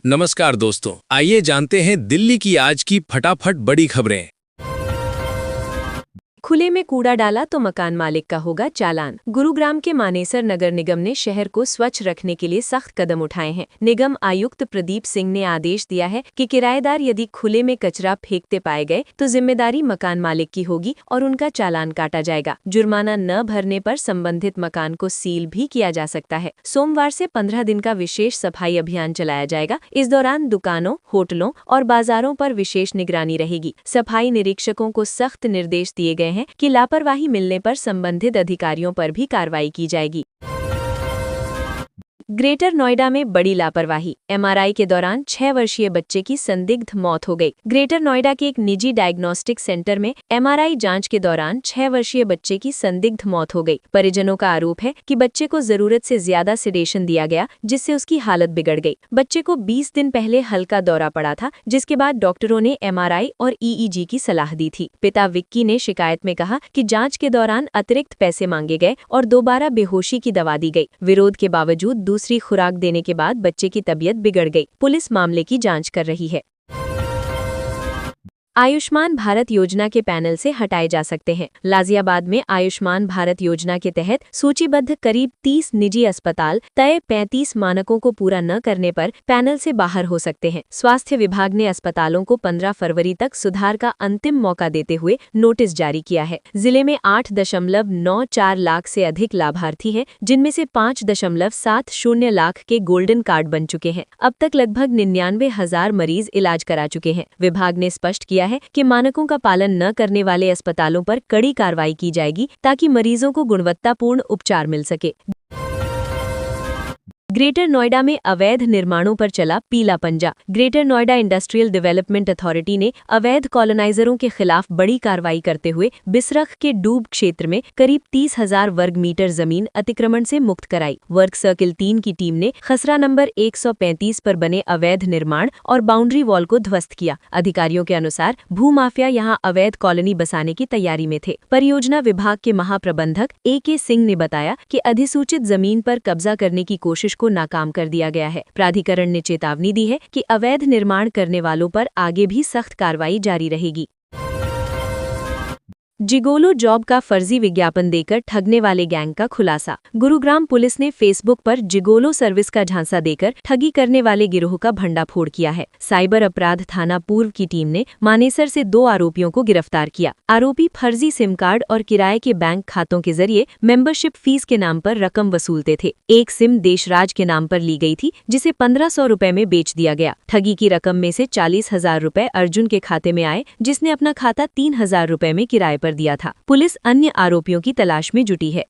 नमस्कार दोस्तों, आइए जानते हैं दिल्ली की आज की फटाफट बड़ी खबरें। खुले में कूड़ा डाला तो मकान मालिक का होगा चालान। गुरुग्राम के मानेसर नगर निगम ने शहर को स्वच्छ रखने के लिए सख्त कदम उठाए हैं। निगम आयुक्त प्रदीप सिंह ने आदेश दिया है कि किराएदार यदि खुले में कचरा फेंकते पाए गए तो जिम्मेदारी मकान मालिक की होगी और उनका चालान काटा जाएगा। जुर्माना न भरने पर संबंधित मकान को सील भी किया जा सकता है। सोमवार से 15 दिन का विशेष सफाई अभियान चलाया जाएगा। इस दौरान दुकानों, होटलों और बाजारों पर विशेष निगरानी रहेगी। सफाई निरीक्षकों को सख्त निर्देश दिए गए हैं कि लापरवाही मिलने पर संबंधित अधिकारियों पर भी कार्रवाई की जाएगी। ग्रेटर नोएडा में बड़ी लापरवाही। एमआरआई के दौरान 6 वर्षीय बच्चे की संदिग्ध मौत हो गई। ग्रेटर नोएडा के एक निजी डायग्नोस्टिक सेंटर में एमआरआई जांच के दौरान 6 वर्षीय बच्चे की संदिग्ध मौत हो गई। परिजनों का आरोप है कि बच्चे को जरूरत से ज्यादा सेडेशन दिया गया, जिससे उसकी हालत बिगड़ गई। बच्चे को 20 दिन पहले हल्का दौरा पड़ा था, जिसके बाद डॉक्टरों ने एमआरआई और ईईजी की सलाह दी थी। पिता विक्की ने शिकायत में कहा कि जांच के दौरान अतिरिक्त पैसे मांगे गए और दोबारा बेहोशी की दवा दी गई। विरोध के बावजूद दूसरी खुराक देने के बाद बच्चे की तबीयत बिगड़ गई। पुलिस मामले की जांच कर रही है। आयुष्मान भारत योजना के पैनल से हटाए जा सकते हैं। गाजियाबाद में आयुष्मान भारत योजना के तहत सूचीबद्ध करीब 30 निजी अस्पताल तय 35 मानकों को पूरा न करने पर पैनल से बाहर हो सकते हैं। स्वास्थ्य विभाग ने अस्पतालों को 15 फरवरी तक सुधार का अंतिम मौका देते हुए नोटिस जारी किया है। जिले में 8.94 लाख से अधिक लाभार्थी हैं, जिनमें से 5.70 लाख के गोल्डन कार्ड बन चुके हैं। अब तक लगभग 99,000 मरीज इलाज करा चुके हैं। विभाग ने स्पष्ट किया है कि मानकों का पालन न करने वाले अस्पतालों पर कड़ी कार्रवाई की जाएगी ताकि मरीजों को गुणवत्तापूर्ण उपचार मिल सके। ग्रेटर नोएडा में अवैध निर्माणों पर चला पीला पंजा। Greater Noida industrial development authority ने अवैध कॉलोनाइजरों के खिलाफ बड़ी कार्रवाई करते हुए बिसरख के डूब क्षेत्र में करीब 30,000 वर्ग मीटर जमीन अतिक्रमण से मुक्त कराई। वर्क सर्किल 3 की टीम ने खसरा नंबर 135 पर बने अवैध निर्माण और बाउंड्री वॉल को ध्वस्त किया। अधिकारियों के अनुसार भूमाफिया यहां अवैध कॉलोनी बसाने की तैयारी में थे। परियोजना विभाग के महाप्रबंधक AK सिंह ने बताया कि अधिसूचित जमीन पर कब्जा करने की कोशिश को नाकाम कर दिया गया है। प्राधिकरण ने चेतावनी दी है कि अवैध निर्माण करने वालों पर आगे भी सख्त कार्रवाई जारी रहेगी। जिगोलो जॉब का फर्जी विज्ञापन देकर ठगने वाले गैंग का खुलासा। गुरुग्राम पुलिस ने फेसबुक पर जिगोलो सर्विस का झांसा देकर ठगी करने वाले गिरोह का भंडाफोड़ किया है। साइबर अपराध थाना पूर्व की टीम ने मानेसर से 2 आरोपियों को गिरफ्तार किया। आरोपी फर्जी सिम कार्ड और किराए के बैंक खातों के जरिए मेंबरशिप फीस के नाम पर रकम वसूलते थे। एक सिम देशराज के नाम पर ली गई थी, जिसे 1500 रुपए में बेच दिया गया। ठगी की रकम में से 40,000 रुपए अर्जुन के खाते में आए, जिसने अपना खाता 3,000 रुपए में किराए पर दिया था। पुलिस अन्य आरोपियों की तलाश में जुटी है।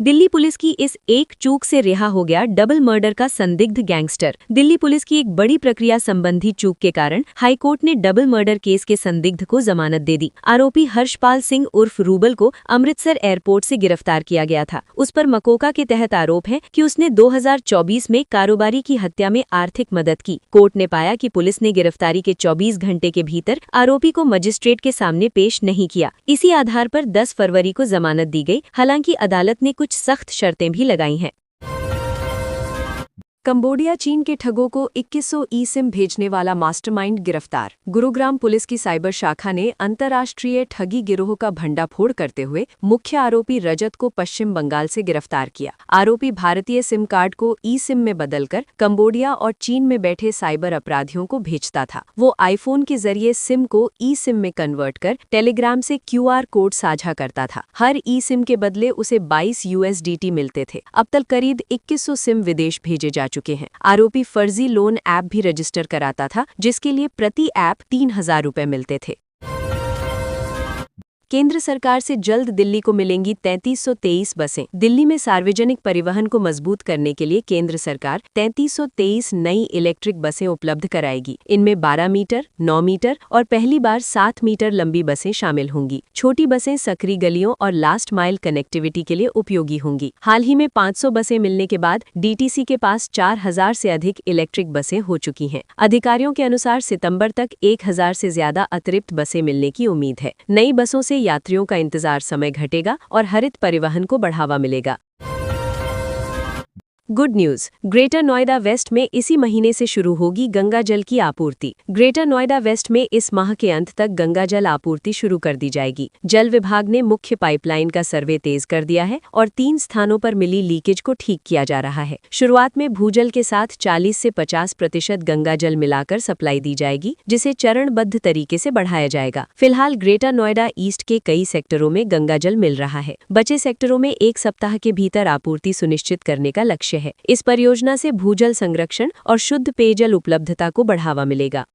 दिल्ली पुलिस की इस एक चूक से रिहा हो गया डबल मर्डर का संदिग्ध गैंगस्टर। दिल्ली पुलिस की एक बड़ी प्रक्रिया संबंधी चूक के कारण हाईकोर्ट ने डबल मर्डर केस के संदिग्ध को जमानत दे दी। आरोपी हर्षपाल सिंह उर्फ रूबल को अमृतसर एयरपोर्ट से गिरफ्तार किया गया था। उस पर मकोका के तहत आरोप है कि उसने 2024 में कारोबारी की हत्या में आर्थिक मदद की। कोर्ट ने पाया कि पुलिस ने गिरफ्तारी के 24 घंटे के भीतर आरोपी को मजिस्ट्रेट के सामने पेश नहीं किया। इसी आधार पर 10 फरवरी को जमानत दी गई। हालांकि अदालत ने कुछ सख्त शर्तें भी लगाई हैं। कंबोडिया चीन के ठगों को 2100 ई-सिम भेजने वाला मास्टरमाइंड गिरफ्तार। गुरुग्राम पुलिस की साइबर शाखा ने अंतर्राष्ट्रीय ठगी गिरोह का भंडाफोड़ करते हुए मुख्य आरोपी रजत को पश्चिम बंगाल से गिरफ्तार किया। आरोपी भारतीय सिम कार्ड को ई-सिम में बदलकर कंबोडिया और चीन में बैठे साइबर अपराधियों को भेजता था। वो आईफोन के जरिए सिम को ई-सिम में कन्वर्ट कर टेलीग्राम से QR कोड साझा करता था। हर ई-सिम के बदले उसे 22 USDT मिलते थे। अब तक करीब 2100 सिम विदेश भेजे जा चुके हैं। आरोपी फर्जी लोन ऐप भी रजिस्टर कराता था, जिसके लिए प्रति ऐप 3,000 रुपए मिलते थे। केंद्र सरकार से जल्द दिल्ली को मिलेंगी 3323 बसें। दिल्ली में सार्वजनिक परिवहन को मजबूत करने के लिए केंद्र सरकार 3323 नई इलेक्ट्रिक बसें उपलब्ध कराएगी। इनमें 12 मीटर, 9 मीटर और पहली बार 7 मीटर लंबी बसें शामिल होंगी। छोटी बसें सकरी गलियों और लास्ट माइल कनेक्टिविटी के लिए उपयोगी होंगी। हाल ही में 500 बसें मिलने के बाद DTC के पास 4000 से अधिक इलेक्ट्रिक बसें हो चुकी हैं। अधिकारियों के अनुसार सितंबर तक 1000 से ज्यादा अतिरिक्त बसें मिलने की उम्मीद है। नई बसों से यात्रियों का इंतजार समय घटेगा और हरित परिवहन को बढ़ावा मिलेगा। Good news, greater Noida west में इसी महीने से शुरू होगी गंगा जल की आपूर्ति। ग्रेटर नोएडा वेस्ट में इस माह के अंत तक गंगा जल आपूर्ति शुरू कर दी जाएगी। जल विभाग ने मुख्य पाइपलाइन का सर्वे तेज कर दिया है और 3 स्थानों पर मिली लीकेज को ठीक किया जा रहा है। शुरुआत में भूजल के साथ 40 से 50% गंगा जल मिलाकर सप्लाई दी जाएगी, जिसे चरणबद्ध तरीके से बढ़ाया जाएगा। फिलहाल ग्रेटर नोएडा ईस्ट के कई सेक्टरों में गंगा जल मिल रहा है। बचे सेक्टरों में 1 सप्ताह के भीतर आपूर्ति सुनिश्चित करने का लक्ष्य है। इस परियोजना से भूजल संरक्षण और शुद्ध पेयजल उपलब्धता को बढ़ावा मिलेगा।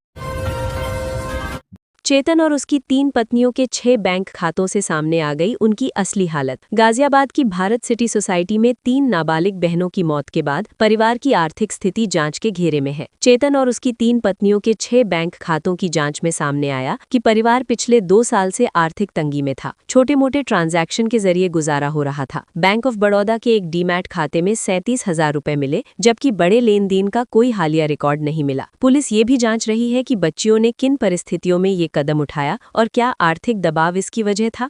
चेतन और उसकी 3 पत्नियों के 6 बैंक खातों से सामने आ गई उनकी असली हालत। गाजियाबाद की भारत सिटी सोसाइटी में 3 नाबालिग बहनों की मौत के बाद परिवार की आर्थिक स्थिति जांच के घेरे में है। चेतन और उसकी 3 पत्नियों के 6 बैंक खातों की जांच में सामने आया कि परिवार पिछले 2 साल से आर्थिक तंगी में था। छोटे मोटे ट्रांजैक्शन के जरिए गुजारा हो रहा था। बैंक ऑफ बड़ौदा के एक डीमैट खाते में 37,000 रुपए मिले, जबकि बड़े लेन देन का कोई हालिया रिकॉर्ड नहीं मिला। पुलिस ये भी जांच रही है कि बच्चियों ने किन परिस्थितियों में ये कदम उठाया और क्या आर्थिक दबाव इसकी वजह था।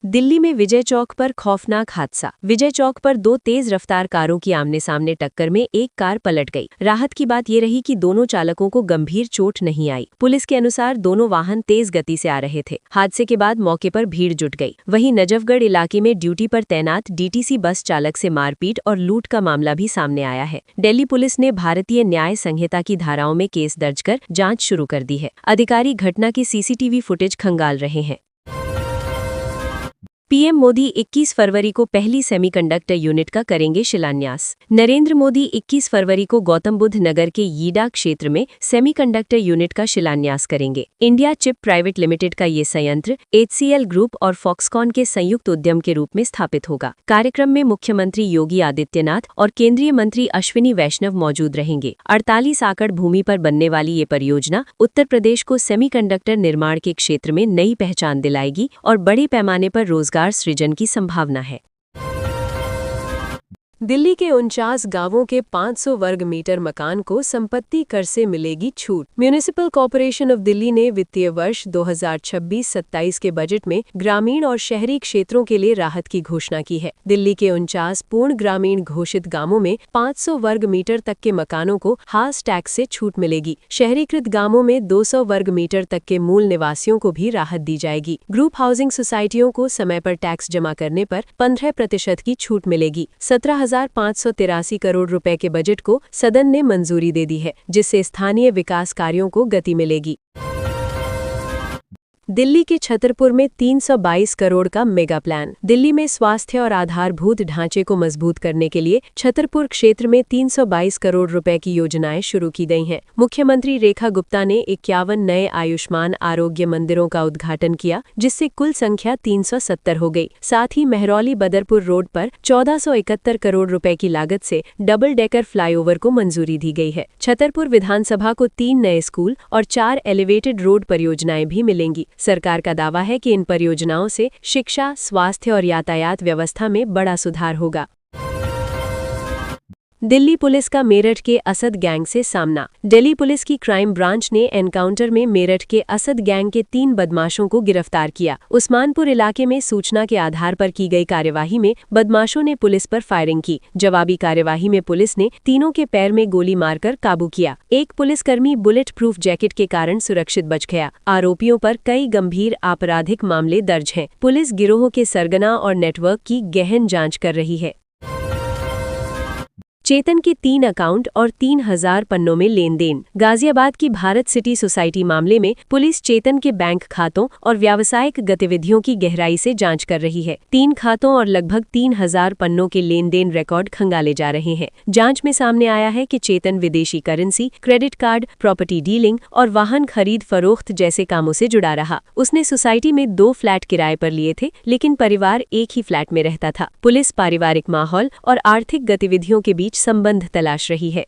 दिल्ली में विजय चौक पर खौफनाक हादसा। विजय चौक पर 2 तेज रफ्तार कारों की आमने सामने टक्कर में एक कार पलट गई। राहत की बात ये रही कि दोनों चालकों को गंभीर चोट नहीं आई। पुलिस के अनुसार दोनों वाहन तेज गति से आ रहे थे। हादसे के बाद मौके पर भीड़ जुट गई। वहीं नजफगढ़ इलाके में ड्यूटी पर तैनात डीटीसी बस चालक से मारपीट और लूट का मामला भी सामने आया है। दिल्ली पुलिस ने भारतीय न्याय संहिता की धाराओं में केस दर्ज कर जाँच शुरू कर दी है। अधिकारी घटना की सीसीटीवी फुटेज खंगाल रहे हैं। पीएम मोदी 21 फरवरी को पहली सेमीकंडक्टर यूनिट का करेंगे शिलान्यास। नरेंद्र मोदी 21 फरवरी को गौतम बुद्ध नगर के यीडा क्षेत्र में सेमीकंडक्टर यूनिट का शिलान्यास करेंगे। इंडिया चिप प्राइवेट लिमिटेड का ये संयंत्र HCL ग्रुप और फॉक्सकॉन के संयुक्त उद्यम के रूप में स्थापित होगा। कार्यक्रम में मुख्यमंत्री योगी आदित्यनाथ और केंद्रीय मंत्री अश्विनी वैष्णव मौजूद रहेंगे। 48 एकड़ भूमि पर बनने वाली ये परियोजना उत्तर प्रदेश को सेमीकंडक्टर निर्माण के क्षेत्र में नई पहचान दिलाएगी और बड़े पैमाने पर रोजगार सृजन की संभावना है। दिल्ली के 49 गांवों के 500 वर्ग मीटर मकान को संपत्ति कर से मिलेगी छूट। म्यूनिसिपल कॉर्पोरेशन ऑफ दिल्ली ने वित्तीय वर्ष 2026-27 के बजट में ग्रामीण और शहरी क्षेत्रों के लिए राहत की घोषणा की है। दिल्ली के 49 पूर्ण ग्रामीण घोषित गांवों में 500 वर्ग मीटर तक के मकानों को हाउस टैक्स से छूट मिलेगी। शहरीकृत गांवों में 200 वर्ग मीटर तक के मूल निवासियों को भी राहत दी जाएगी। ग्रुप हाउसिंग सोसाइटियों को समय पर टैक्स जमा करने पर 15% की छूट मिलेगी। 17,583 करोड़ रुपए के बजट को सदन ने मंजूरी दे दी है, जिससे स्थानीय विकास कार्यों को गति मिलेगी। दिल्ली के छतरपुर में 322 करोड़ का मेगा प्लान। दिल्ली में स्वास्थ्य और आधारभूत ढांचे को मजबूत करने के लिए छतरपुर क्षेत्र में 322 करोड़ रुपए की योजनाएं शुरू की गई हैं। मुख्यमंत्री रेखा गुप्ता ने 51 नए आयुष्मान आरोग्य मंदिरों का उद्घाटन किया, जिससे कुल संख्या 370 हो गई। साथ ही मेहरौली बदरपुर रोड पर 1471 करोड़ रुपए की लागत से डबल डेकर फ्लाईओवर को मंजूरी दी गई है। छतरपुर विधानसभा को 3 नए स्कूल और 4 एलिवेटेड रोड परियोजनाएं भी मिलेंगी। सरकार का दावा है कि इन परियोजनाओं से शिक्षा, स्वास्थ्य और यातायात व्यवस्था में बड़ा सुधार होगा। दिल्ली पुलिस का मेरठ के असद गैंग से सामना। दिल्ली पुलिस की क्राइम ब्रांच ने एनकाउंटर में मेरठ के असद गैंग के 3 बदमाशों को गिरफ्तार किया। उस्मानपुर इलाके में सूचना के आधार पर की गई कार्यवाही में बदमाशों ने पुलिस पर फायरिंग की। जवाबी कार्यवाही में पुलिस ने तीनों के पैर में गोली मारकर काबू किया। एक पुलिसकर्मी बुलेट प्रूफ जैकेट के कारण सुरक्षित बच गया। आरोपियों पर कई गंभीर आपराधिक मामले दर्ज हैं। पुलिस गिरोह के सरगना और नेटवर्क की गहन जांच कर रही है। चेतन के 3 अकाउंट और 3,000 पन्नों में लेन देन। गाजियाबाद की भारत सिटी सोसाइटी मामले में पुलिस चेतन के बैंक खातों और व्यावसायिक गतिविधियों की गहराई से जांच कर रही है। 3 खातों और लगभग 3,000 पन्नों के लेन देन रिकॉर्ड खंगाले जा रहे हैं। जांच में सामने आया है कि चेतन विदेशी currency, credit card, property dealing और वाहन खरीद फरोख्त जैसे कामों से जुड़ा रहा। उसने सोसाइटी में 2 फ्लैट किराए पर लिए थे, लेकिन परिवार एक ही फ्लैट में रहता था। पुलिस पारिवारिक माहौल और आर्थिक गतिविधियों के बीच संबंध तलाश रही है।